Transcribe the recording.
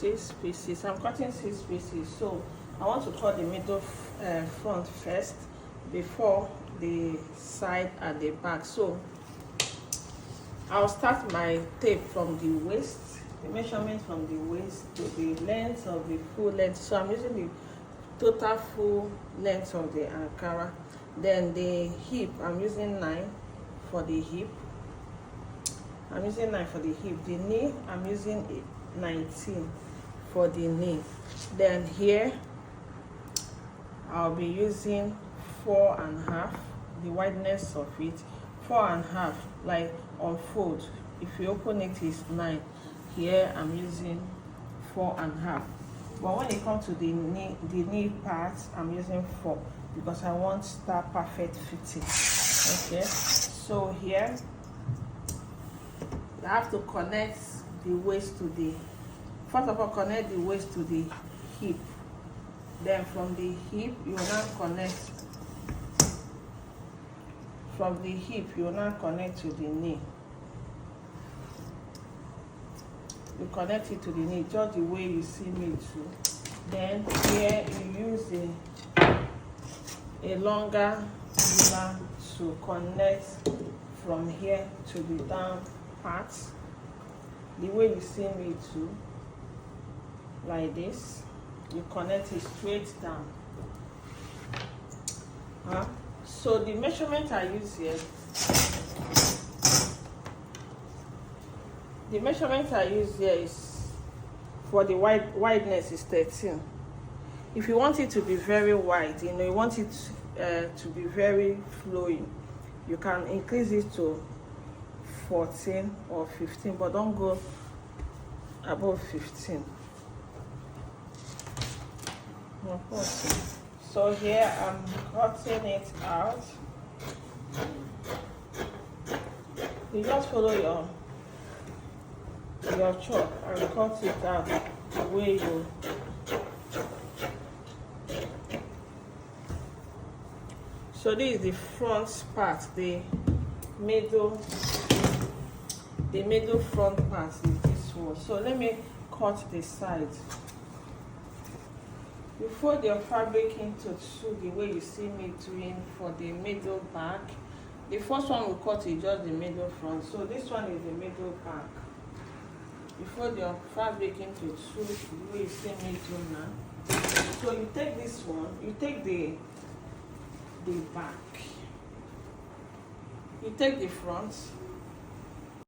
6 pieces. I'm cutting 6 pieces, so I want to cut the middle front first before the side and the back. So I'll start my tape from the waist, the measurement from the waist to the length of the full length. So I'm using the total full length of the Ankara. Then the hip, I'm using 9 for the hip. I'm using 9 for the hip. The knee, I'm using 19 for the knee. Then here I'll be using 4.5, the wideness of it, 4.5, like on fold. If you open it is 9. Here I'm using 4.5. But when it comes to the knee part, I'm using 4 because I want that perfect fitting. Okay, so here I have to connect the waist to the, first of all, connect the waist to the hip. Then from the hip, you will now connect, from the hip, you will now connect to the knee. You connect it to the knee, just the way you see me do. Then here you use a longer ruler to connect from here to the down part, the way you see me do, like this. You connect it straight down. So the measurement I use here, is for the wideness is 13. If you want it to be very wide, you know, you want it to be very flowing, you can increase it to 14 or 15, but don't go above 15. No, 14. So here I'm cutting it out. You just follow your chalk and cut it out the way you. So this is the front part, the middle front part is this one. So let me cut the side. You fold your fabric into two the way you see me doing for the middle back. The first one we cut is just the middle front, so this one is the middle back. You fold your fabric into two the way you see me do now. So you take this one, you take the back, you take the front,